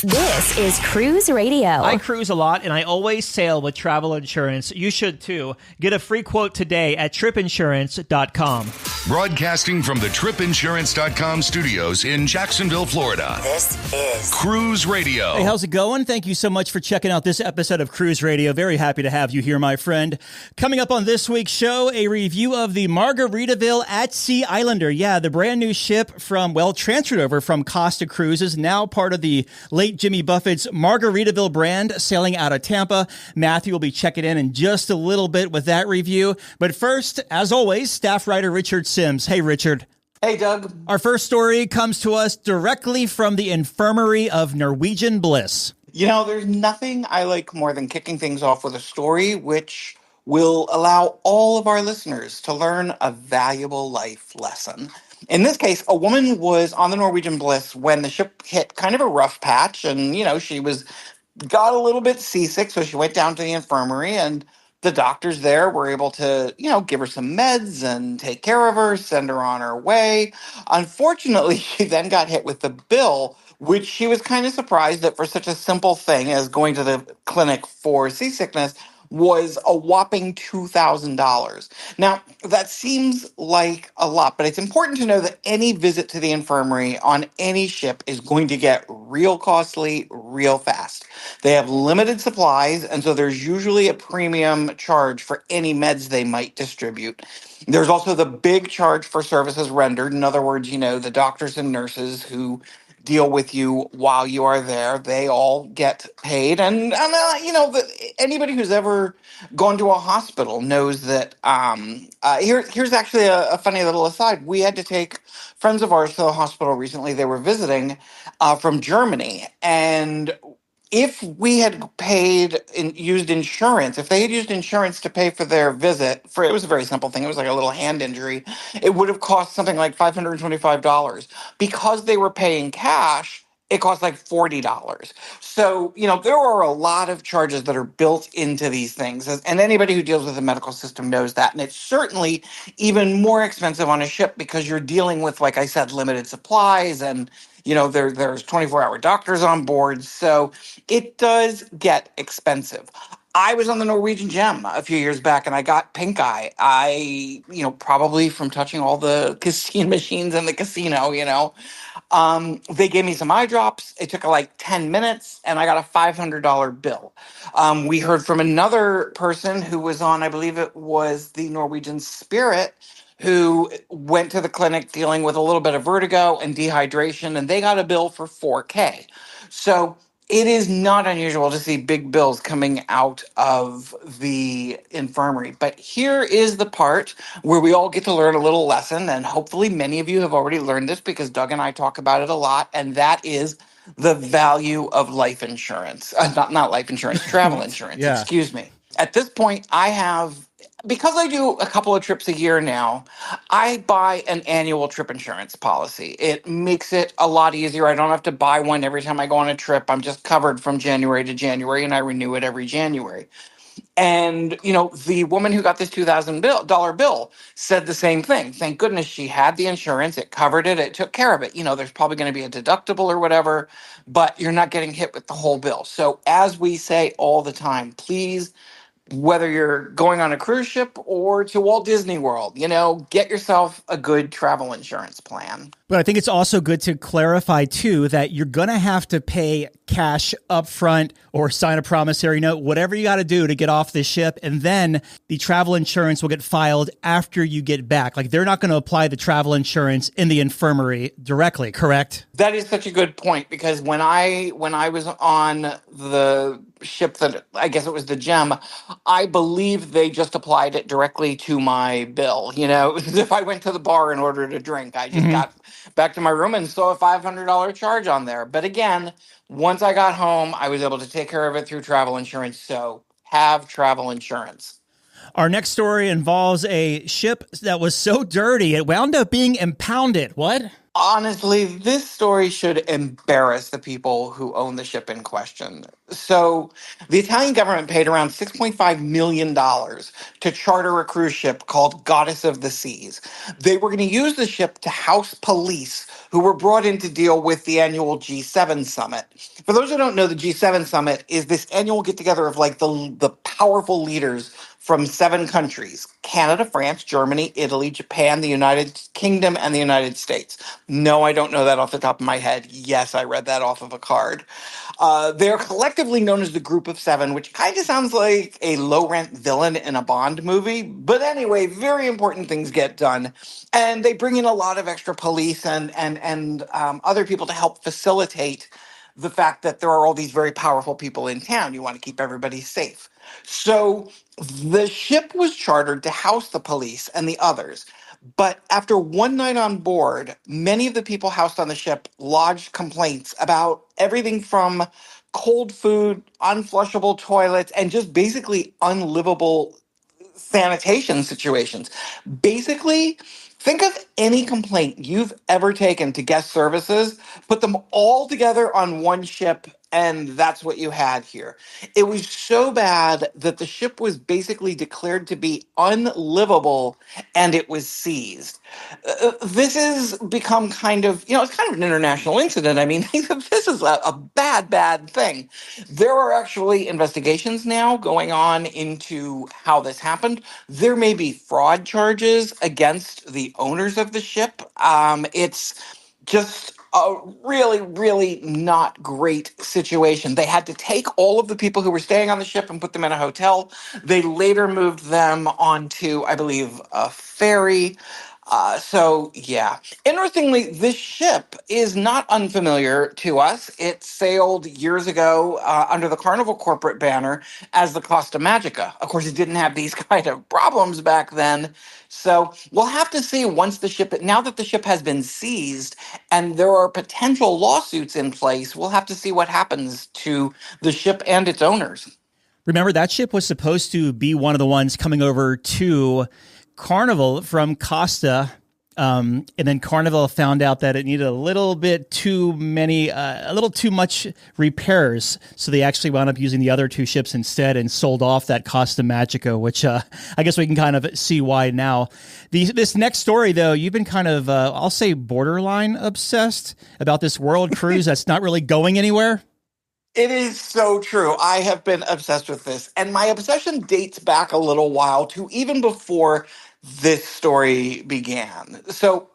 This is Cruise Radio. I cruise a lot, and I always sail with travel insurance. You should, too. Get a free quote today at tripinsurance.com. Broadcasting from the tripinsurance.com studios in Jacksonville, Florida. This is Cruise Radio. Hey, how's it going? Thank you so much for checking out this episode of Cruise Radio. Very happy to have you here, my friend. Coming up on this week's show, a review of the Margaritaville at Sea Islander. Yeah, the brand new ship transferred over from Costa Cruises, now part of the late Jimmy Buffett's Margaritaville brand, sailing out of Tampa. Matthew will be checking in just a little bit with that review. But first, as always, staff writer Richard Sims. Hey, Richard. Hey, Doug. Our first story comes to us directly from the infirmary of Norwegian Bliss. You know, there's nothing I like more than kicking things off with a story which will allow all of our listeners to learn a valuable life lesson. In this case, a woman was on the Norwegian Bliss when the ship hit kind of a rough patch, and, she got a little bit seasick, so she went down to the infirmary, and the doctors there were able to, give her some meds and take care of her, send her on her way. Unfortunately, she then got hit with the bill, which she was kind of surprised that for such a simple thing as going to the clinic for seasickness was a whopping $2,000. Now, that seems like a lot, but it's important to know that any visit to the infirmary on any ship is going to get real costly real fast. They have limited supplies, and so there's usually a premium charge for any meds they might distribute. There's also the big charge for services rendered. In other words, the doctors and nurses who deal with you while you are there, they all get paid. And anybody who's ever gone to a hospital knows that here's actually a funny little aside. We had to take friends of ours to the hospital recently. They were visiting from Germany, and if we had used insurance, if they had used insurance to pay for their visit, it was a very simple thing. It was like a little hand injury. It would have cost something like $525. Because they were paying cash, it cost like $40. So, there are a lot of charges that are built into these things. And anybody who deals with the medical system knows that. And it's certainly even more expensive on a ship because you're dealing with, like I said, limited supplies and there's 24-hour doctors on board, so it does get expensive. I was on the Norwegian Gem a few years back, and I got pink eye. Probably from touching all the casino machines in the casino, They gave me some eye drops. It took like 10 minutes, and I got a $500 bill. We heard from another person who was on, I believe it was the Norwegian Spirit, who went to the clinic dealing with a little bit of vertigo and dehydration, and they got a bill for $4,000. So it is not unusual to see big bills coming out of the infirmary. But here is the part where we all get to learn a little lesson, and hopefully many of you have already learned this because Doug and I talk about it a lot, and that is the value of life insurance. Not life insurance, travel insurance, Yeah. Excuse me. At this point, because I do a couple of trips a year now, I buy an annual trip insurance policy. It makes it a lot easier. I don't have to buy one every time I go on a trip. I'm just covered from January to January, and I renew it every January. And, the woman who got this $2,000 bill said the same thing. Thank goodness she had the insurance. It covered it. It took care of it. There's probably going to be a deductible or whatever, but you're not getting hit with the whole bill. So as we say all the time, please, whether you're going on a cruise ship or to Walt Disney World, get yourself a good travel insurance plan. But I think it's also good to clarify, too, that you're going to have to pay cash up front or sign a promissory note, whatever you got to do to get off the ship. And then the travel insurance will get filed after you get back. Like, they're not going to apply the travel insurance in the infirmary directly, correct? That is such a good point, because when I was on the ship that I guess it was the Gem, I believe they just applied it directly to my bill. If I went to the bar and ordered a drink, I just got back to my room and saw a $500 charge on there. But again, once I got home, I was able to take care of it through travel insurance. So have travel insurance. Our next story involves a ship that was so dirty, it wound up being impounded. What? Honestly, this story should embarrass the people who own the ship in question. So, the Italian government paid around $6.5 million to charter a cruise ship called Goddess of the Seas. They were going to use the ship to house police who were brought in to deal with the annual G7 summit. For those who don't know, the G7 summit is this annual get together of like the powerful leaders from 7 countries: Canada, France, Germany, Italy, Japan, the United Kingdom, and the United States. No, I don't know that off the top of my head. Yes, I read that off of a card. They're collectively known as the Group of Seven, which kind of sounds like a low rent villain in a Bond movie. But anyway, very important things get done. And they bring in a lot of extra police and other people to help facilitate the fact that there are all these very powerful people in town. You want to keep everybody safe. So the ship was chartered to house the police and the others. But after one night on board, many of the people housed on the ship lodged complaints about everything from cold food, unflushable toilets, and just basically unlivable sanitation situations. Basically, think of any complaint you've ever taken to guest services, put them all together on one ship, and that's what you had here. It was so bad that the ship was basically declared to be unlivable and it was seized. This has become kind of, it's kind of an international incident. I mean, this is a bad, bad thing. There are actually investigations now going on into how this happened. There may be fraud charges against the owners of the ship. It's just a really, really not great situation. They had to take all of the people who were staying on the ship and put them in a hotel. They later moved them onto, I believe, a ferry. Yeah. Interestingly, this ship is not unfamiliar to us. It sailed years ago under the Carnival corporate banner as the Costa Magica. Of course, it didn't have these kind of problems back then. So we'll have to see once now that the ship has been seized and there are potential lawsuits in place, we'll have to see what happens to the ship and its owners. Remember, that ship was supposed to be one of the ones coming over to Carnival from Costa. And then Carnival found out that it needed a little too much repairs. So they actually wound up using the other 2 ships instead and sold off that Costa Magica, which I guess we can kind of see why now. This next story, though, you've been kind of, I'll say, borderline obsessed about this world cruise that's not really going anywhere. It is so true. I have been obsessed with this. And my obsession dates back a little while to even before this story began. So,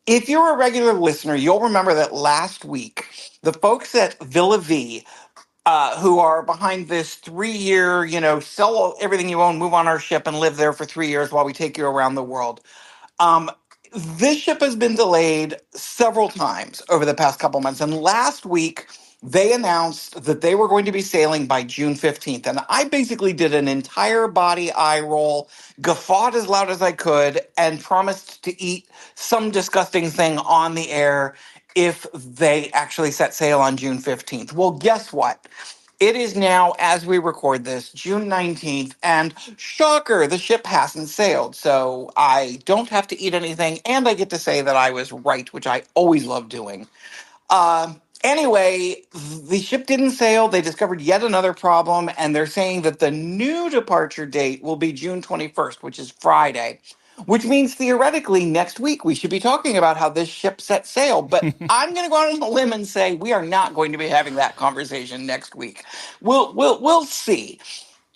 if you're a regular listener, you'll remember that last week, the folks at Villa V, who are behind this 3-year, sell everything you own, move on our ship, and live there for 3 years while we take you around the world. Um, this ship has been delayed several times over the past couple months. And last week, they announced that they were going to be sailing by June 15th. And I basically did an entire body eye roll, guffawed as loud as I could, and promised to eat some disgusting thing on the air if they actually set sail on June 15th. Well, guess what? It is now, as we record this, June 19th, and shocker, the ship hasn't sailed. So I don't have to eat anything, and I get to say that I was right, which I always love doing. Anyway, the ship didn't sail. They discovered yet another problem, and they're saying that the new departure date will be June 21st, which is Friday, which means theoretically next week we should be talking about how this ship set sail. But I'm going to go out on a limb and say we are not going to be having that conversation next week. We'll see.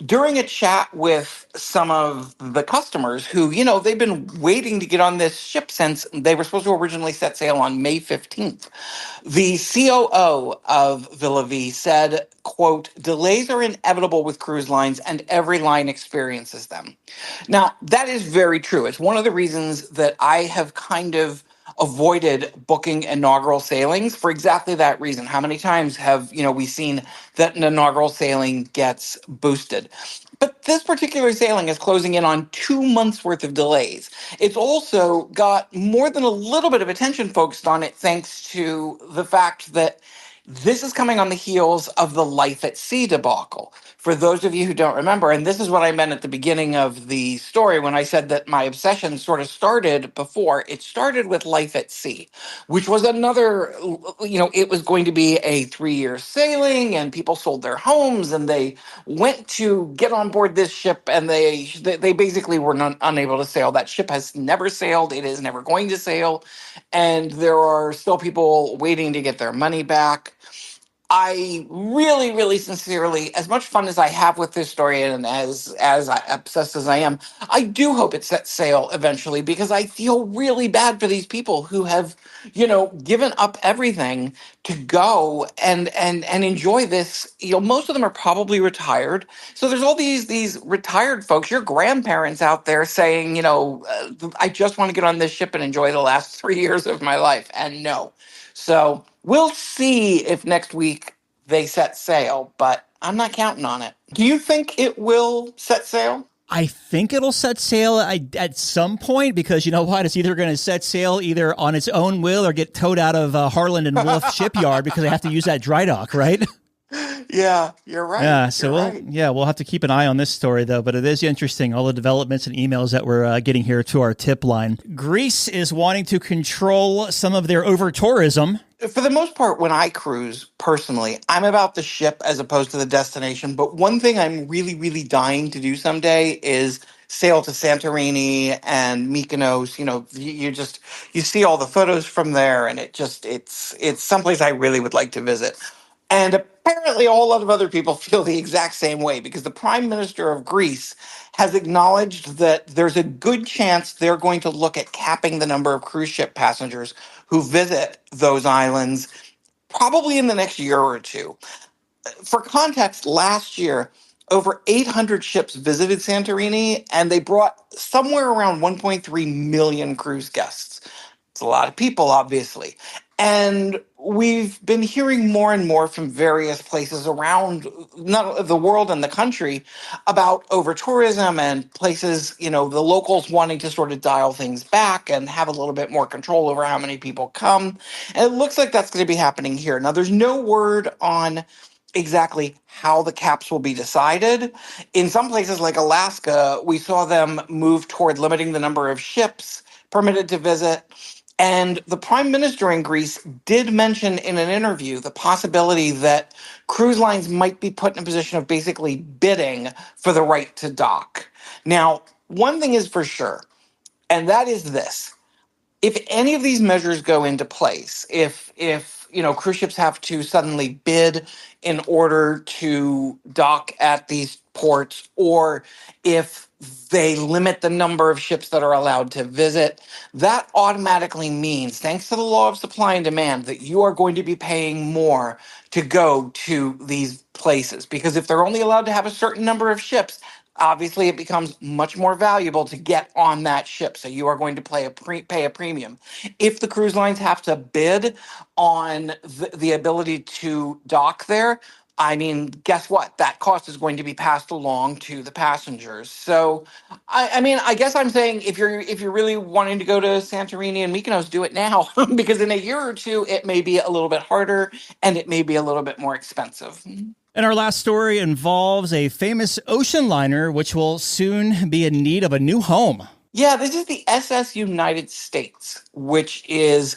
During a chat with some of the customers who, they've been waiting to get on this ship since they were supposed to originally set sail on May 15th. The COO of Villa V said, quote, "Delays are inevitable with cruise lines and every line experiences them." Now, that is very true. It's one of the reasons that I have kind of avoided booking inaugural sailings for exactly that reason. How many times have, we seen that an inaugural sailing gets boosted? But this particular sailing is closing in on 2 months worth of delays. It's also got more than a little bit of attention focused on it thanks to the fact that This is coming on the heels of the Life at Sea debacle. For those of you who don't remember, and this is what I meant at the beginning of the story when I said that my obsession sort of started before, it started with Life at Sea, which was another, it was going to be a 3-year sailing, and people sold their homes and they went to get on board this ship, and they basically were unable to sail. That ship has never sailed, it is never going to sail, and there are still people waiting to get their money back. I really, really sincerely, as much fun as I have with this story and obsessed as I am, I do hope it sets sail eventually, because I feel really bad for these people who have, given up everything to go and enjoy this. Most of them are probably retired. So there's all these retired folks, your grandparents out there saying, I just want to get on this ship and enjoy the last 3 years of my life. And no. So we'll see if next week they set sail, but I'm not counting on it. Do you think it will set sail? I think it'll set sail at some point, because you know what? It's either going to set sail either on its own will or get towed out of Harland and Wolff shipyard because they have to use that dry dock, right? Yeah, you're right. Yeah, so we'll have to keep an eye on this story, though. But it is interesting, all the developments and emails that we're getting here to our tip line. Greece is wanting to control some of their over-tourism. For the most part, when I cruise, personally, I'm about the ship as opposed to the destination. But one thing I'm really, really dying to do someday is sail to Santorini and Mykonos. You see all the photos from there, and it's someplace I really would like to visit. And apparently, a whole lot of other people feel the exact same way, because the Prime Minister of Greece has acknowledged that there's a good chance they're going to look at capping the number of cruise ship passengers who visit those islands probably in the next year or two. For context, last year, over 800 ships visited Santorini, and they brought somewhere around 1.3 million cruise guests. It's a lot of people, obviously. And we've been hearing more and more from various places around not the world and the country about over tourism and places, the locals wanting to sort of dial things back and have a little bit more control over how many people come. And it looks like that's going to be happening here. Now, there's no word on exactly how the caps will be decided. In some places like Alaska, we saw them move toward limiting the number of ships permitted to visit. And the prime minister in Greece did mention in an interview the possibility that cruise lines might be put in a position of basically bidding for the right to dock. Now, one thing is for sure, and that is this. If any of these measures go into place, if cruise ships have to suddenly bid in order to dock at these ports, or if they limit the number of ships that are allowed to visit, that automatically means, thanks to the law of supply and demand, that you are going to be paying more to go to these places. Because if they're only allowed to have a certain number of ships, obviously it becomes much more valuable to get on that ship. So you are going to pay a premium. If the cruise lines have to bid on the ability to dock there, I mean, guess what? That cost is going to be passed along to the passengers. So, I guess I'm saying if you're really wanting to go to Santorini and Mykonos, do it now, because in a year or two it may be a little bit harder and it may be a little bit more expensive. And our last story involves a famous ocean liner which will soon be in need of a new home. Yeah, this is the SS United States, which is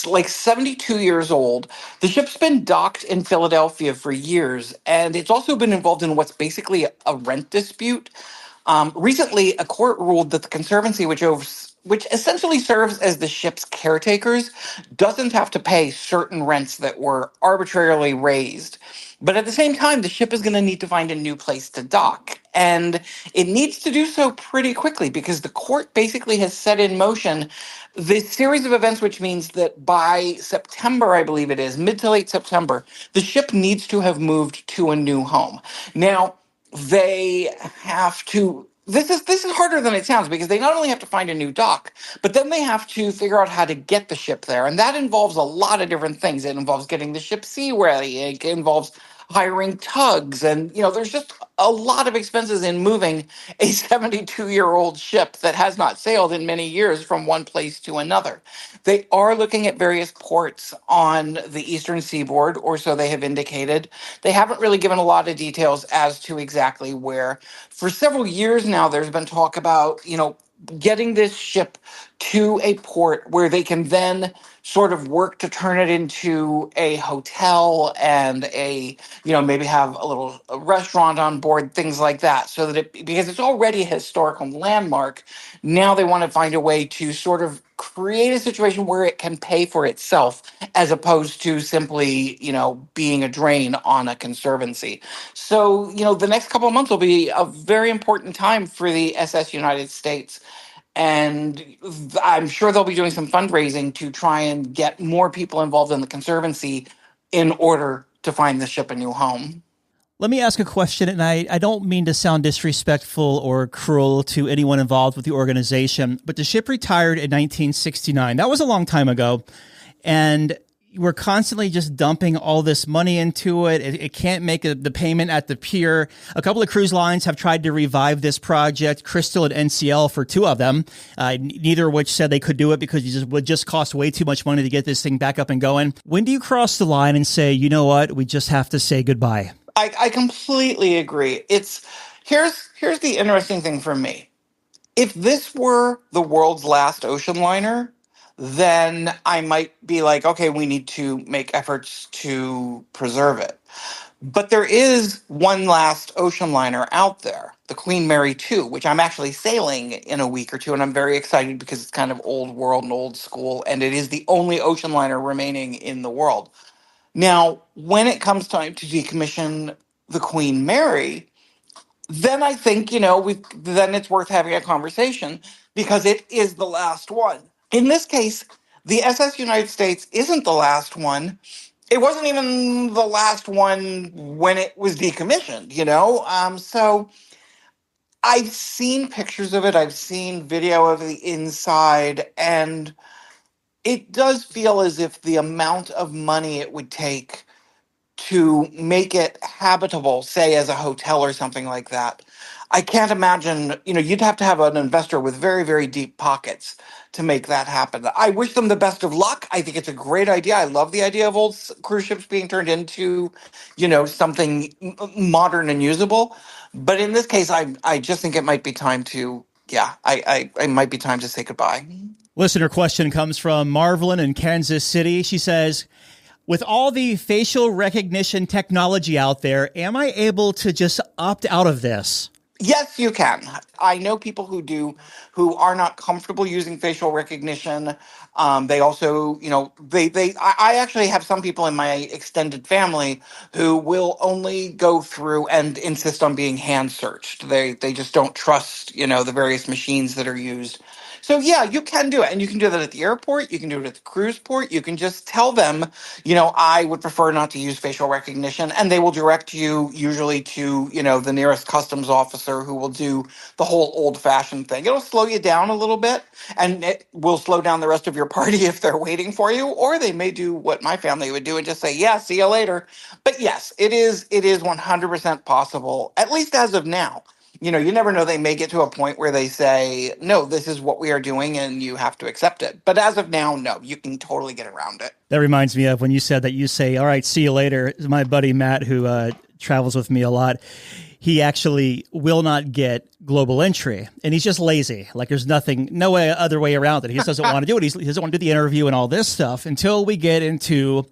like 72 years old. The ship's been docked in Philadelphia for years, and it's also been involved in what's basically a rent dispute. Recently, a court ruled that the Conservancy, which essentially serves as the ship's caretakers, doesn't have to pay certain rents that were arbitrarily raised. But at the same time, the ship is going to need to find a new place to dock. And it needs to do so pretty quickly, because the court basically has set in motion this series of events, which means that by September, I believe it is, mid to late September, the ship needs to have moved to a new home. Now, they have to. This is harder than it sounds, because they not only have to find a new dock, but then they have to figure out how to get the ship there. And that involves a lot of different things. It involves getting the ship seaworthy. It involves hiring tugs. And, there's just a lot of expenses in moving a 72-year-old ship that has not sailed in many years from one place to another. They are looking at various ports on the eastern seaboard, or so they have indicated. They haven't really given a lot of details as to exactly where. For several years now, there's been talk about, getting this ship to a port where they can then sort of work to turn it into a hotel and maybe have a restaurant on board, things like that. So that because it's already a historical landmark, now they want to find a way to sort of create a situation where it can pay for itself as opposed to simply, being a drain on a conservancy. So, the next couple of months will be a very important time for the SS United States. And I'm sure they'll be doing some fundraising to try and get more people involved in the conservancy in order to find the ship a new home. Let me ask a question, and I don't mean to sound disrespectful or cruel to anyone involved with the organization, but the ship retired in 1969. That was a long time ago, and we're constantly just dumping all this money into it. It can't make the payment at the pier. A couple of cruise lines have tried to revive this project, Crystal and NCL for two of them, neither of which said they could do it because it would just cost way too much money to get this thing back up and going. When do you cross the line and say, you know what, we just have to say goodbye? I completely agree. Here's the interesting thing for me. If this were the world's last ocean liner, then I might be like, okay, we need to make efforts to preserve it. But there is one last ocean liner out there, the Queen Mary 2, which I'm actually sailing in a week or two, and I'm very excited because it's kind of old world and old school, and it is the only ocean liner remaining in the world. Now, when it comes time to decommission the Queen Mary, then I think, then it's worth having a conversation because it is the last one. In this case, the SS United States isn't the last one. It wasn't even the last one when it was decommissioned, So I've seen pictures of it. I've seen video of the inside, and it does feel as if the amount of money it would take to make it habitable, say as a hotel or something like that. I can't imagine, you'd have to have an investor with very, very deep pockets to make that happen. I wish them the best of luck. I think it's a great idea. I love the idea of old cruise ships being turned into, something modern and usable. But in this case, I just think it might be time to, it might be time to say goodbye. Listener question comes from Marvelyn in Kansas City. She says, with all the facial recognition technology out there, am I able to just opt out of this? Yes, you can. I know people who are not comfortable using facial recognition. They also, I actually have some people in my extended family who will only go through and insist on being hand searched. They just don't trust, the various machines that are used. So yeah, you can do it. And you can do that at the airport. You can do it at the cruise port. You can just tell them, I would prefer not to use facial recognition. And they will direct you usually to, the nearest customs officer who will do the whole old fashioned thing. It'll slow you down a little bit, and it will slow down the rest of your party if they're waiting for you. Or they may do what my family would do and just say, yeah, see you later. But yes, it is 100% possible, at least as of now. You never know. They may get to a point where they say, no, this is what we are doing and you have to accept it. But as of now, no, you can totally get around it. That reminds me of when you said that you say, all right, see you later. My buddy Matt, who travels with me a lot, he actually will not get global entry. And he's just lazy. Like there's no other way around it. He just doesn't want to do it. He doesn't want to do the interview and all this stuff until we get into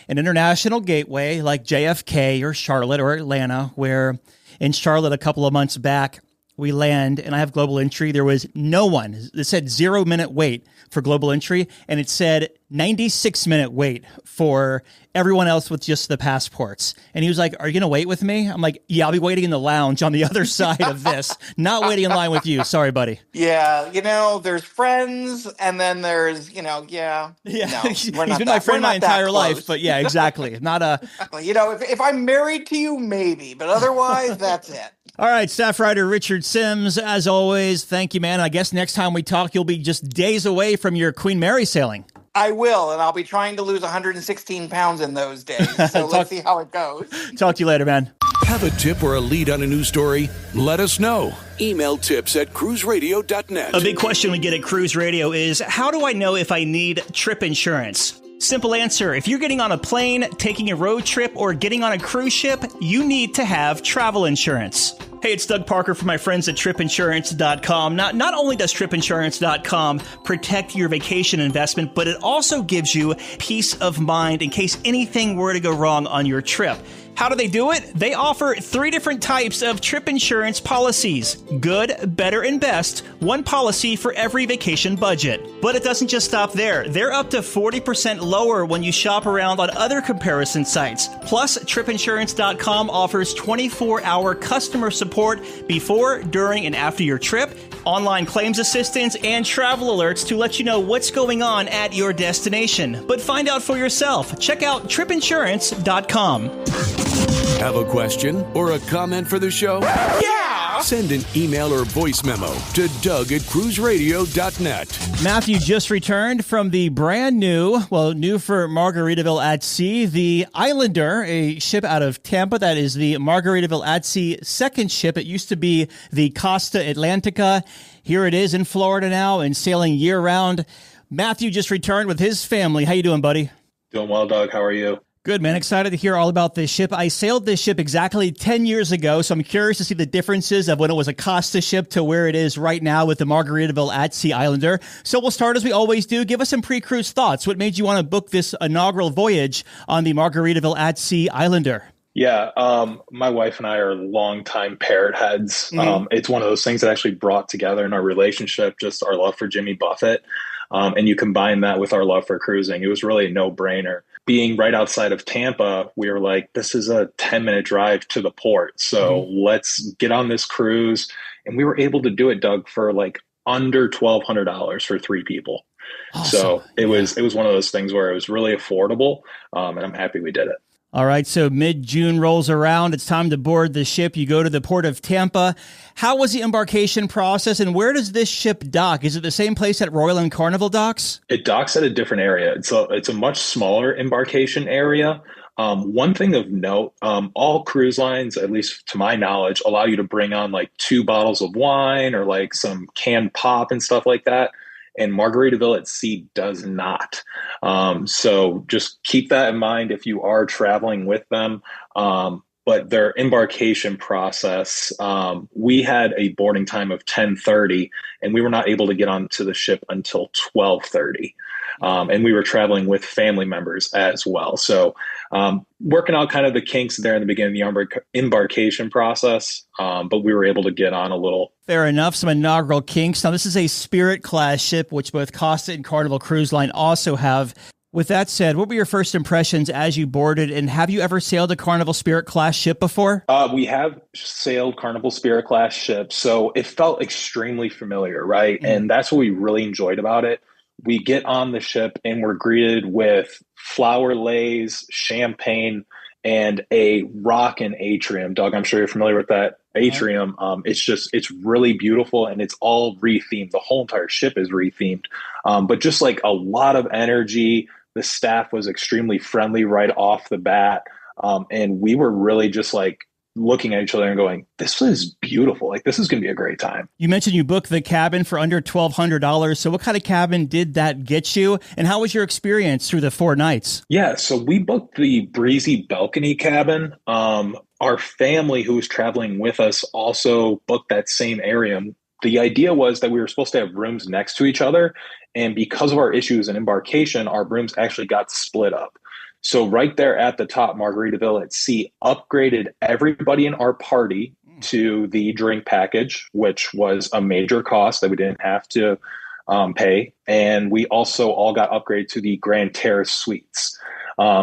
an international gateway like JFK or Charlotte or Atlanta, where in Charlotte a couple of months back, we land and I have global entry. There was no one. It said 0-minute wait for global entry, and it said 96-minute wait for everyone else with just the passports. And he was like, are you going to wait with me? I'm like, yeah, I'll be waiting in the lounge on the other side of this, not waiting in line with you. Sorry, buddy. Yeah, there's friends, and then there's, No, he's been my friend my entire life, but yeah, exactly. Not a... if I'm married to you, maybe, but otherwise, that's it. All right, staff writer Richard Sims, as always, thank you, man. I guess next time we talk, you'll be just days away from your Queen Mary sailing. I will, and I'll be trying to lose 116 pounds in those days. So let's see how it goes. Talk to you later, man. Have a tip or a lead on a news story? Let us know. Email tips@cruiseradio.net. A big question we get at Cruise Radio is, how do I know if I need trip insurance? Simple answer. If you're getting on a plane, taking a road trip, or getting on a cruise ship, you need to have travel insurance. Hey, it's Doug Parker from my friends at tripinsurance.com. Not only does tripinsurance.com protect your vacation investment, but it also gives you peace of mind in case anything were to go wrong on your trip. How do they do it? They offer 3 different types of trip insurance policies. Good, better, and best. One policy for every vacation budget. But it doesn't just stop there. They're up to 40% lower when you shop around on other comparison sites. Plus, tripinsurance.com offers 24-hour customer support before, during, and after your trip, online claims assistance, and travel alerts to let you know what's going on at your destination. But find out for yourself. Check out tripinsurance.com. Have a question or a comment for the show? Yeah! Send an email or voice memo to Doug@cruiseradio.net. Matthew just returned from the brand new for Margaritaville at Sea, the Islander, a ship out of Tampa. That is the Margaritaville at Sea second ship. It used to be the Costa Atlantica. Here it is in Florida now and sailing year-round. Matthew just returned with his family. How you doing, buddy? Doing well, Doug. How are you? Good, man. Excited to hear all about this ship. I sailed this ship exactly 10 years ago, so I'm curious to see the differences of when it was a Costa ship to where it is right now with the Margaritaville at Sea Islander. So we'll start as we always do. Give us some pre-cruise thoughts. What made you want to book this inaugural voyage on the Margaritaville at Sea Islander? Yeah, my wife and I are longtime parrot heads. It's one of those things that actually brought together in our relationship, just our love for Jimmy Buffett. And you combine that with our love for cruising. It was really a no-brainer. Being right outside of Tampa, we were like, this is a 10-minute drive to the port. So let's get on this cruise. And we were able to do it, Doug, for like under $1,200 for 3 people. Awesome. So it was one of those things where it was really affordable. And I'm happy we did it. All right, so mid-June rolls around. It's time to board the ship. You go to the port of Tampa. How was the embarkation process, and where does this ship dock? Is it the same place that Royal and Carnival docks? It docks at a different area. It's a much smaller embarkation area. One thing of note, all cruise lines, at least to my knowledge, allow you to bring on like 2 bottles of wine or like some canned pop and stuff like that. And Margaritaville at Sea does not. So just keep that in mind if you are traveling with them. But their embarkation process, we had a boarding time of 10:30, and we were not able to get onto the ship until 12:30. And we were traveling with family members as well. So working out kind of the kinks there in the beginning of the embarkation process, but we were able to get on a little. Fair enough. Some inaugural kinks. Now, this is a Spirit class ship, which both Costa and Carnival Cruise Line also have. With that said, what were your first impressions as you boarded, and have you ever sailed a Carnival Spirit class ship before? We have sailed Carnival Spirit class ships, so it felt extremely familiar, right? And that's what we really enjoyed about it. We get on the ship and we're greeted with flower lays, champagne, and a rockin' atrium. Doug, I'm sure you're familiar with that atrium. It's really beautiful, and it's all rethemed. The whole entire ship is rethemed, but just like a lot of energy. The staff was extremely friendly right off the bat. And we were really just like looking at each other and going, this is beautiful. Like, this is going to be a great time. You mentioned you booked the cabin for under $1,200. So what kind of cabin did that get you? And how was your experience through the 4 nights? Yeah, so we booked the breezy balcony cabin. Our family who was traveling with us also booked that same area. The idea was that we were supposed to have rooms next to each other. And because of our issues in embarkation, our rooms actually got split up. So right there at the top, Margaritaville at Sea upgraded everybody in our party to the drink package, which was a major cost that we didn't have to pay. And we also all got upgraded to the Grand Terrace suites.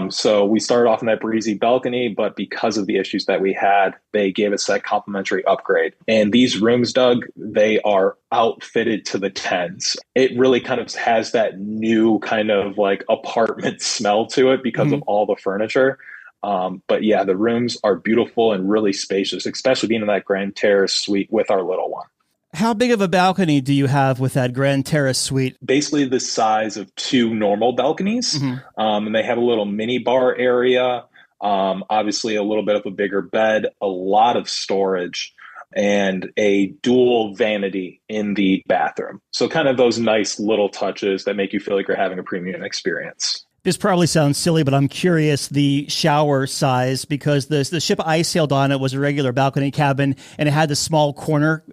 So we started off in that breezy balcony, but because of the issues that we had, they gave us that complimentary upgrade. And these rooms, Doug, they are outfitted to the 10s. It really kind of has that new kind of like apartment smell to it because of all the furniture. But yeah, the rooms are beautiful and really spacious, especially being in that Grand Terrace suite with our little one. How big of a balcony do you have with that Grand Terrace suite? Basically the size of two normal balconies. And they have a little mini bar area, obviously a little bit of a bigger bed, a lot of storage, and a dual vanity in the bathroom. So kind of those nice little touches that make you feel like you're having a premium experience. This probably sounds silly, but I'm curious the shower size, because the ship I sailed on, it was a regular balcony cabin, and it had the small corner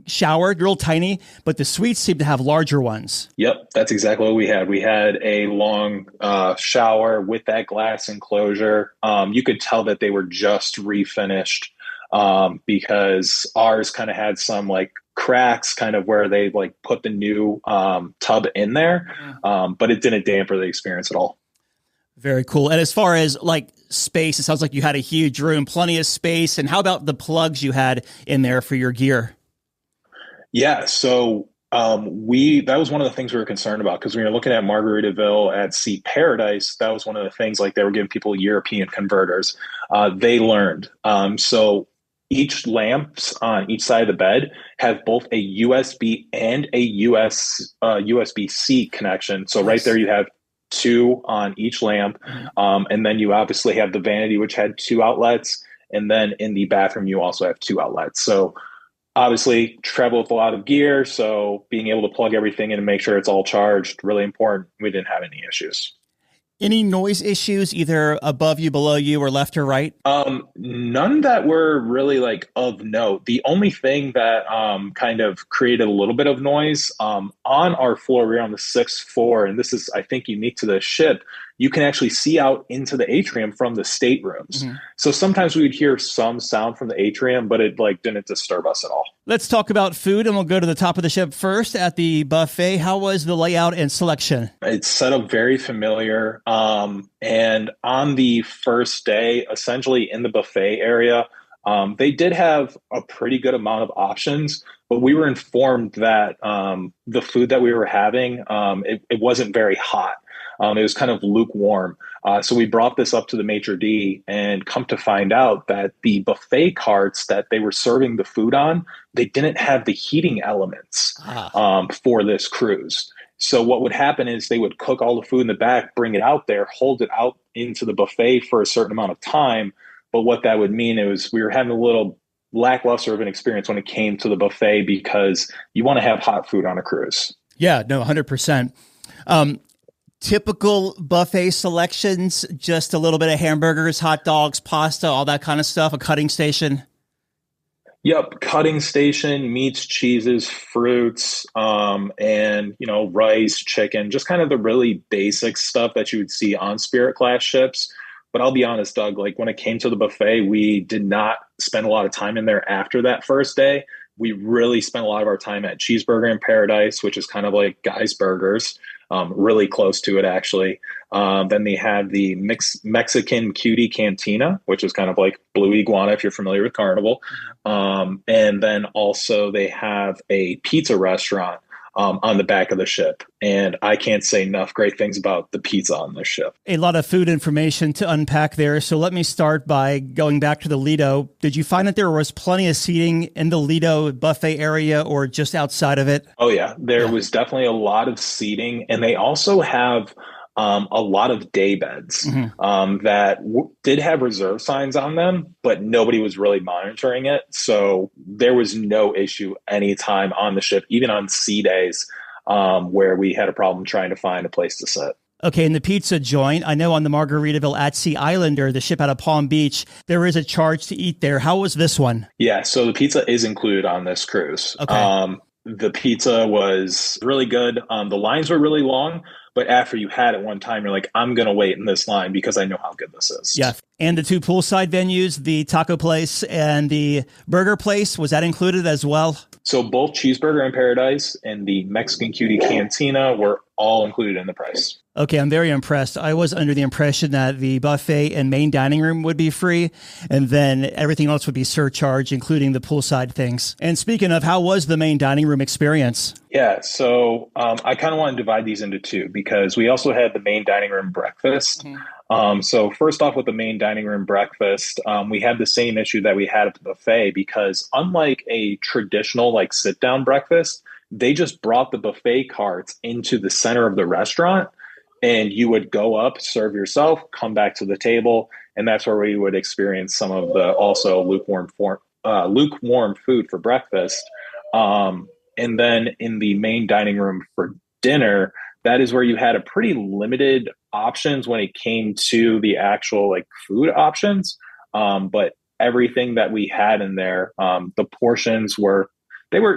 shower, real tiny, but the suites seem to have larger ones. Yep, that's exactly what we had. We had a long shower with that glass enclosure. You could tell that they were just refinished because ours kind of had some like cracks kind of where they like put the new tub in there, but it didn't damper the experience at all. Very cool. And as far as like space, it sounds like you had a huge room, plenty of space. And how about the plugs you had in there for your gear? Yeah, so that was one of the things we were concerned about, because when you're looking at Margaritaville at Sea Paradise, that was one of the things, like they were giving people European converters. They learned. So each lamps on each side of the bed have both a USB and a USB-C connection. So right there you have two on each lamp. And then you obviously have the vanity, which had two outlets. And then in the bathroom, you also have two outlets. So obviously travel with a lot of gear. So being able to plug everything in and make sure it's all charged, really important. We didn't have any issues. Any noise issues either above you, below you, or left or right? None that were really like of note. The only thing that kind of created a little bit of noise on our floor, we were on the 6th floor, and this is, I think, unique to the ship. You can actually see out into the atrium from the staterooms. So sometimes we would hear some sound from the atrium, but it like didn't disturb us at all. Let's talk about food, and we'll go to the top of the ship first at the buffet. How was the layout and selection? It's set up very familiar. And on the first day, essentially in the buffet area, they did have a pretty good amount of options, but we were informed that the food that we were having, it wasn't very hot. It was kind of lukewarm. So we brought this up to the maitre d', and come to find out that the buffet carts that they were serving the food on, they didn't have the heating elements for this cruise. So what would happen is they would cook all the food in the back, bring it out there, hold it out into the buffet for a certain amount of time. But what that would mean is we were having a little lackluster of an experience when it came to the buffet, because you want to have hot food on a cruise. Yeah, no, 100%. Typical buffet selections, just a little bit of hamburgers, hot dogs, pasta, all that kind of stuff, a cutting station. Yep, cutting station, meats, cheeses, fruits, and, rice, chicken, just kind of the really basic stuff that you would see on Spirit class ships. But I'll be honest, Doug, like when it came to the buffet, we did not spend a lot of time in there after that first day. We really spent a lot of our time at Cheeseburger in Paradise, which is kind of like Guy's Burgers, really close to it, actually. Then they had the Mexican Cutie Cantina, which is kind of like Blue Iguana, if you're familiar with Carnival. And then also they have a pizza restaurant on the back of the ship. And I can't say enough great things about the pizza on this ship. A lot of food information to unpack there. So let me start by going back to the Lido. Did you find that there was plenty of seating in the Lido buffet area or just outside of it? Oh, yeah. There was definitely a lot of seating. And they also have a lot of day beds that did have reserve signs on them, but nobody was really monitoring it. So there was no issue anytime on the ship, even on sea days, where we had a problem trying to find a place to sit. Okay, and the pizza joint, I know on the Margaritaville at Sea Islander, the ship out of Palm Beach, there is a charge to eat there. How was this one? Yeah, so the pizza is included on this cruise. Okay. The pizza was really good. The lines were really long, but after you had it one time, you're like, I'm going to wait in this line because I know how good this is. Yeah. And the two poolside venues, the taco place and the burger place, was that included as well? So both Cheeseburger in Paradise and the Mexican Cutie Cantina were all included in the price. Okay, I'm very impressed. I was under the impression that the buffet and main dining room would be free, and then everything else would be surcharged, including the poolside things. And speaking of, how was the main dining room experience? Yeah, so I kind of want to divide these into two, because we also had the main dining room breakfast. So first off, with the main dining room breakfast, we had the same issue that we had at the buffet, because unlike a traditional like sit down breakfast, they just brought the buffet carts into the center of the restaurant, and you would go up, serve yourself, come back to the table, and that's where we would experience some of the also lukewarm food for breakfast. And then in the main dining room for dinner, that is where you had a pretty limited options when it came to the actual like food options. But everything that we had in there, the portions were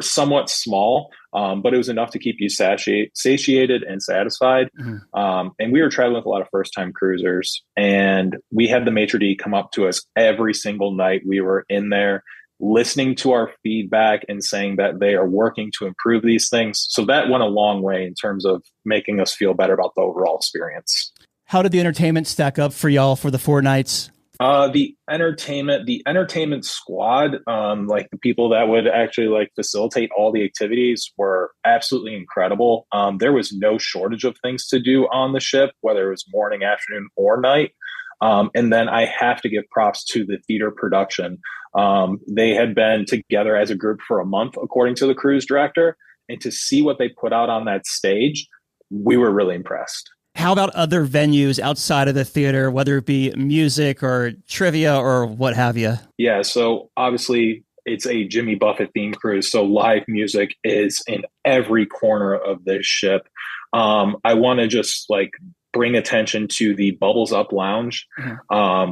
somewhat small, but it was enough to keep you satiated and satisfied. And we were traveling with a lot of first-time cruisers, and we had the maitre d' come up to us every single night we were in there, listening to our feedback and saying that they are working to improve these things. So that went a long way in terms of making us feel better about the overall experience. How did the entertainment stack up for y'all for the 4 nights? The entertainment squad, like the people that would actually like facilitate all the activities, were absolutely incredible. There was no shortage of things to do on the ship, whether it was morning, afternoon, or night. And then I have to give props to the theater production. They had been together as a group for a month, according to the cruise director, and to see what they put out on that stage, we were really impressed. How about other venues outside of the theater, whether it be music or trivia or what have you? Yeah, so obviously it's a Jimmy Buffett themed cruise, so live music is in every corner of this ship. I want to just like bring attention to the Bubbles Up Lounge,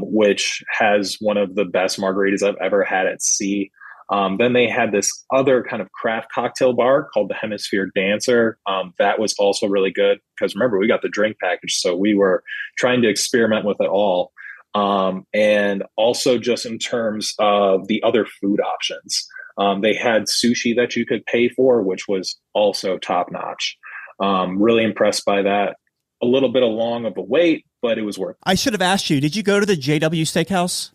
which has one of the best margaritas I've ever had at sea. Then they had this other kind of craft cocktail bar called the Hemisphere Dancer. That was also really good because remember, we got the drink package, so we were trying to experiment with it all. And also just in terms of the other food options, they had sushi that you could pay for, which was also top notch. Really impressed by that. A little bit long of a wait, but it was worth it. I should have asked you, did you go to the JW Steakhouse?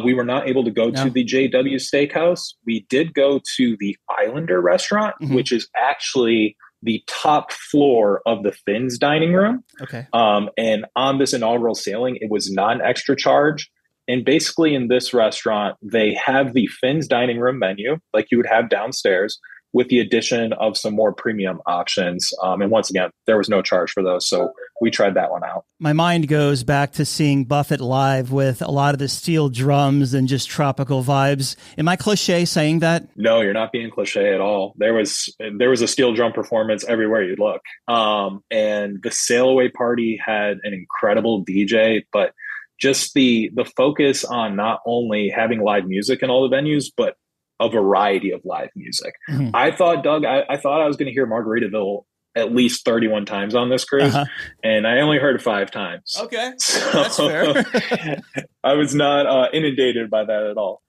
We were not able to go to the JW Steakhouse. We did go to the Islander restaurant, which is actually the top floor of the Finn's dining room. Okay. And on this inaugural sailing, it was not an extra charge. And basically in this restaurant, they have the Finn's dining room menu like you would have downstairs, with the addition of some more premium options. And once again, there was no charge for those. So we tried that one out. My mind goes back to seeing Buffett live with a lot of the steel drums and just tropical vibes. Am I cliche saying that? No, you're not being cliche at all. There was a steel drum performance everywhere you look. And the sail away party had an incredible DJ, but just the focus on not only having live music in all the venues, but a variety of live music. I thought, Doug, I thought I was going to hear Margaritaville at least 31 times on this cruise, and I only heard it 5 times. Okay, so that's fair. I was not inundated by that at all.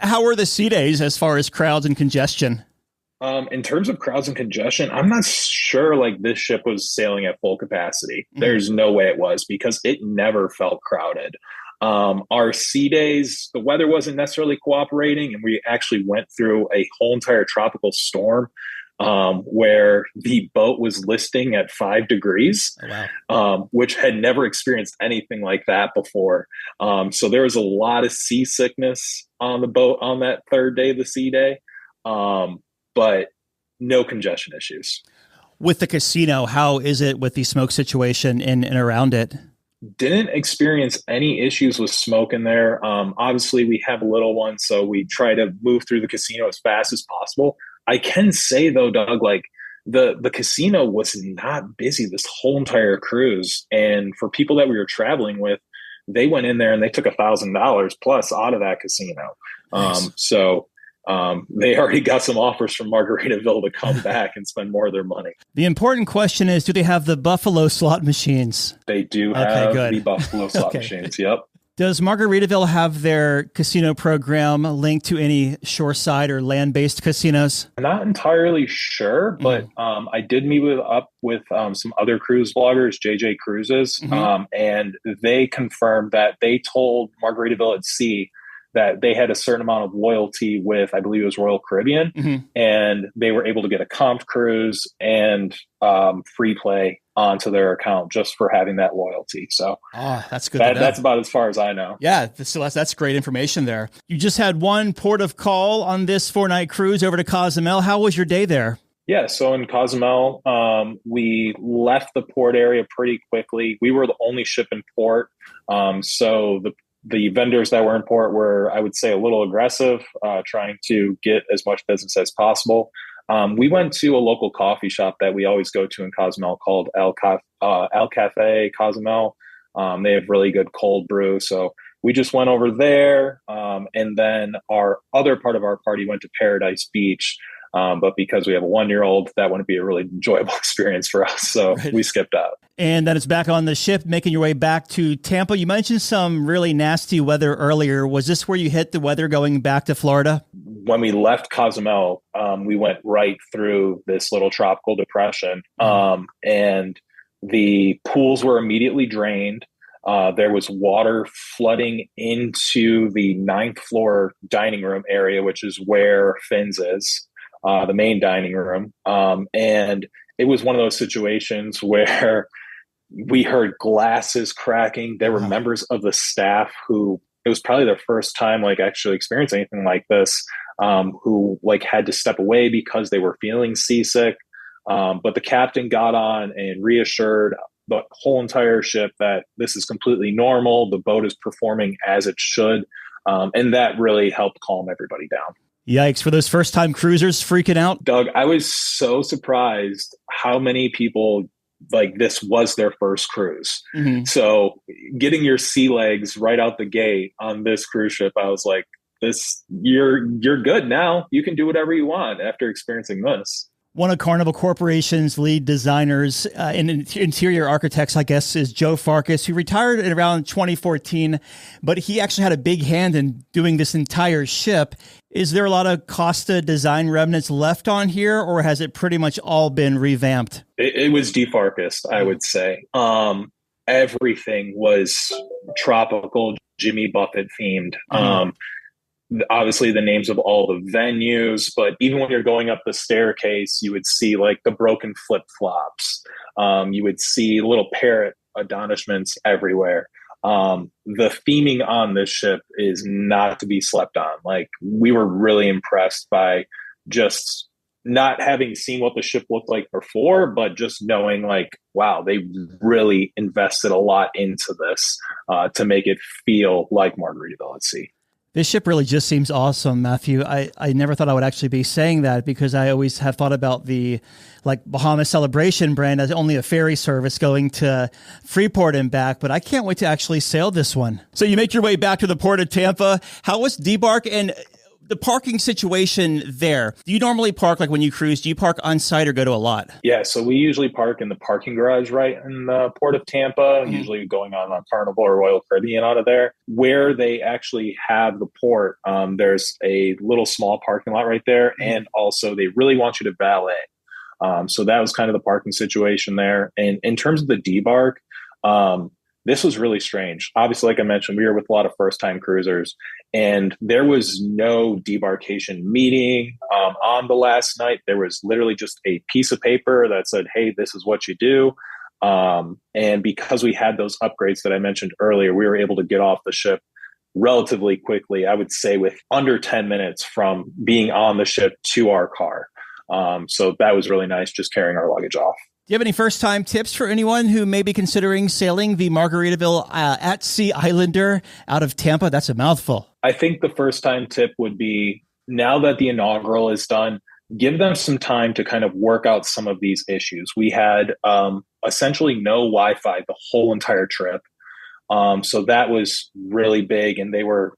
How were the sea days as far as crowds and congestion? In terms of crowds and congestion, I'm not sure like this ship was sailing at full capacity. There's no way it was, because it never felt crowded. Our sea days, the weather wasn't necessarily cooperating, and we actually went through a whole entire tropical storm where the boat was listing at 5 degrees, which had never experienced anything like that before. So there was a lot of seasickness on the boat on that 3rd day of the sea day, but no congestion issues. With the casino, how is it with the smoke situation in and around it? Didn't experience any issues with smoke in there. Obviously, we have a little one, so we try to move through the casino as fast as possible. I can say, though, Doug, like the casino was not busy this whole entire cruise. And for people that we were traveling with, they went in there and they took $1,000 plus out of that casino. Nice. So they already got some offers from Margaritaville to come back and spend more of their money. The important question is, do they have the Buffalo slot machines? They do have the Buffalo slot machines. Yep. Does Margaritaville have their casino program linked to any shoreside or land-based casinos? I'm not entirely sure, but I did meet up with some other cruise bloggers, JJ Cruises, and they confirmed that they told Margaritaville at Sea that they had a certain amount of loyalty with, I believe it was Royal Caribbean, and they were able to get a comp cruise and free play onto their account just for having that loyalty. So that's good. That's about as far as I know. Yeah, Celeste, that's great information there. You just had one port of call on this 4-night cruise over to Cozumel. How was your day there? Yeah, so in Cozumel, we left the port area pretty quickly. We were the only ship in port. So the vendors that were in port were, I would say, a little aggressive, trying to get as much business as possible. We went to a local coffee shop that we always go to in Cozumel called El Cafe Cozumel. They have really good cold brew. So we just went over there. And then our other part of our party went to Paradise Beach. But because we have a 1-year-old, that wouldn't be a really enjoyable experience for us. So we skipped out. And then it's back on the ship, making your way back to Tampa. You mentioned some really nasty weather earlier. Was this where you hit the weather going back to Florida? When we left Cozumel, we went right through this little tropical depression. And the pools were immediately drained. There was water flooding into the 9th floor dining room area, which is where Finn's is. The main dining room. And it was one of those situations where we heard glasses cracking. There were members of the staff who, it was probably their first time like actually experiencing anything like this, who like had to step away because they were feeling seasick. But the captain got on and reassured the whole entire ship that this is completely normal. The boat is performing as it should. And that really helped calm everybody down. Yikes, for those first-time cruisers freaking out? Doug, I was so surprised how many people, like, this was their first cruise. So getting your sea legs right out the gate on this cruise ship, I was like, you're good now. You can do whatever you want after experiencing this. One of Carnival Corporation's lead designers and interior architects, I guess, is Joe Farkas, who retired in around 2014, but he actually had a big hand in doing this entire ship. Is there a lot of Costa Design remnants left on here, or has it pretty much all been revamped? It was defarcased, I would say. Everything was tropical, Jimmy Buffett themed. Obviously the names of all the venues, but even when you're going up the staircase, you would see like the broken flip-flops. You would see little parrot adonishments everywhere. The theming on this ship is not to be slept on. Like, we were really impressed by just not having seen what the ship looked like before, but just knowing like, wow, they really invested a lot into this to make it feel like Margaritaville at sea. This ship really just seems awesome, Matthew. I never thought I would actually be saying that, because I always have thought about the Bahamas Celebration brand as only a ferry service going to Freeport and back, but I can't wait to actually sail this one. So you make your way back to the port of Tampa. How was Debark and the parking situation there? Do you normally park, like when you cruise, do you park on site or go to a lot? Yeah, so we usually park in the parking garage right in the port of Tampa, usually going on Carnival or Royal Caribbean out of there. Where they actually have the port, there's a little small parking lot right there, and also they really want you to valet. So that was kind of the parking situation there. And in terms of the Debark, this was really strange. Obviously, like I mentioned, we were with a lot of first-time cruisers, and there was no debarkation meeting on the last night. There was literally just a piece of paper that said, hey, this is what you do. And because we had those upgrades that I mentioned earlier, we were able to get off the ship relatively quickly. I would say with under 10 minutes from being on the ship to our car. So that was really nice, just carrying our luggage off. Do you have any first-time tips for anyone who may be considering sailing the Margaritaville at Sea Islander out of Tampa? That's a mouthful. I think the first-time tip would be, now that the inaugural is done, give them some time to kind of work out some of these issues. We had essentially no Wi-Fi the whole entire trip. So that was really big, and they were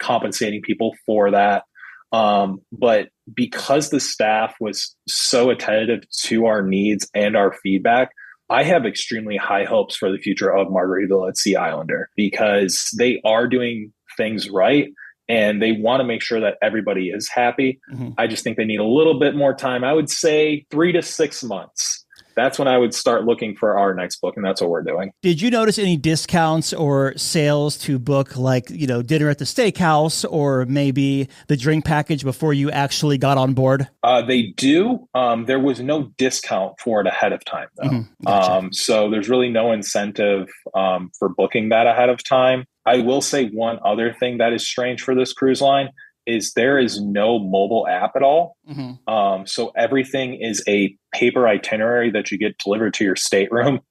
compensating people for that. But because the staff was so attentive to our needs and our feedback, I have extremely high hopes for the future of Margaritaville at Sea Islander, because they are doing things right and they want to make sure that everybody is happy. I just think they need a little bit more time. I would say 3 to 6 months. that's when I would start looking for our next book, and that's what we're doing. Did you notice any discounts or sales to book, like, dinner at the steakhouse or maybe the drink package before you actually got on board? They do. There was no discount for it ahead of time, though. Mm-hmm. Gotcha. So there's really no incentive for booking that ahead of time. I will say one other thing that is strange for this cruise line is there is no mobile app at all. Mm-hmm. So everything is a paper itinerary that you get delivered to your stateroom.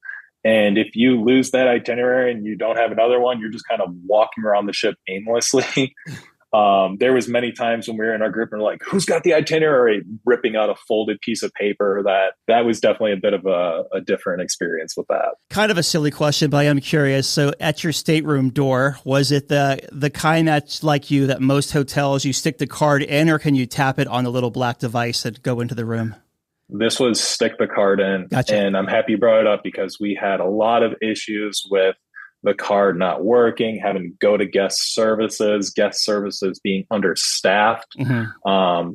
And if you lose that itinerary and you don't have another one, you're just kind of walking around the ship aimlessly. There was many times when we were in our group and we're like, who's got the itinerary? Ripping out a folded piece of paper. That was definitely a bit of a different experience with that. Kind of a silly question, but I am curious. So at your stateroom door, was it the kind that's like you, that most hotels you stick the card in, or can you tap it on the little black device and go into the room? This was stick the card in. Gotcha. And I'm happy you brought it up because we had a lot of issues with the card not working, having to go to guest services being understaffed. Mm-hmm.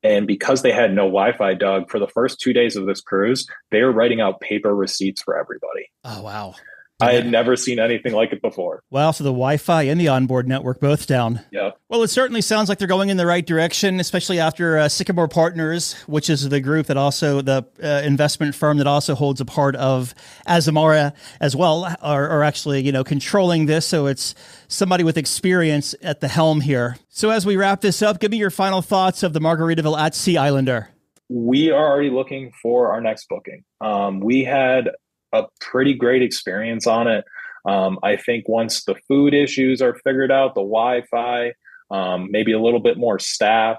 And because they had no Wi-Fi, Doug, for the first 2 days of this cruise, they were writing out paper receipts for everybody. Oh, wow. I had never seen anything like it before. Wow, so the Wi-Fi and the onboard network both down. Yeah. Well, it certainly sounds like they're going in the right direction, especially after Sycamore Partners, which is the group that also, the investment firm that also holds a part of Azamara as well, are actually, controlling this. So it's somebody with experience at the helm here. So as we wrap this up, give me your final thoughts of the Margaritaville at Sea Islander. We are already looking for our next booking. We had a pretty great experience on it. I think once the food issues are figured out, the Wi-Fi, maybe a little bit more staff,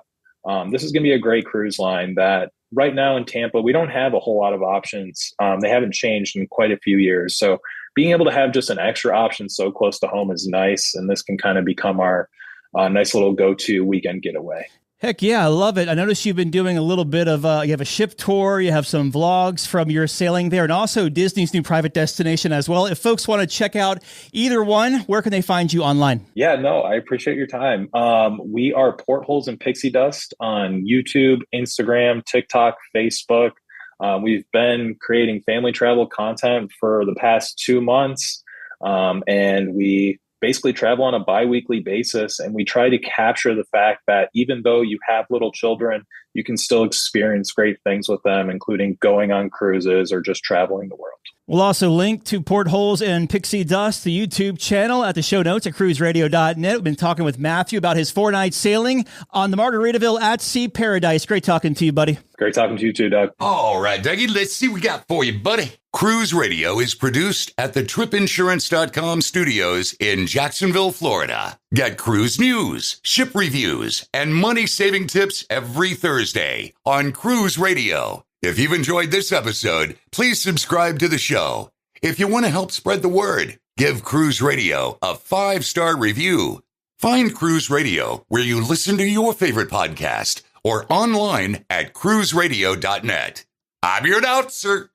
this is going to be a great cruise line that right now in Tampa, we don't have a whole lot of options. They haven't changed in quite a few years. So being able to have just an extra option so close to home is nice. And this can kind of become our nice little go-to weekend getaway. Heck yeah, I love it. I noticed you've been doing a little bit of, you have a ship tour, you have some vlogs from your sailing there, and also Disney's new private destination as well. If folks want to check out either one, where can they find you online? Yeah, no, I appreciate your time. We are Portholes and Pixie Dust on YouTube, Instagram, TikTok, Facebook. We've been creating family travel content for the past 2 months, and we basically travel on a bi-weekly basis, and we try to capture the fact that even though you have little children, you can still experience great things with them, including going on cruises or just traveling the world. We'll also link to Portholes and Pixie Dust, the YouTube channel, at the show notes at cruiseradio.net. We've been talking with Matthew about his 4-night sailing on the Margaritaville at Sea Paradise. Great talking to you, buddy. Great talking to you too, Doug. All right, Dougie, let's see what we got for you, buddy. Cruise Radio is produced at the tripinsurance.com studios in Jacksonville, Florida. Get cruise news, ship reviews, and money-saving tips every Thursday on Cruise Radio. If you've enjoyed this episode, please subscribe to the show. If you want to help spread the word, give Cruise Radio a 5-star review. Find Cruise Radio where you listen to your favorite podcast or online at cruiseradio.net. I'm your announcer,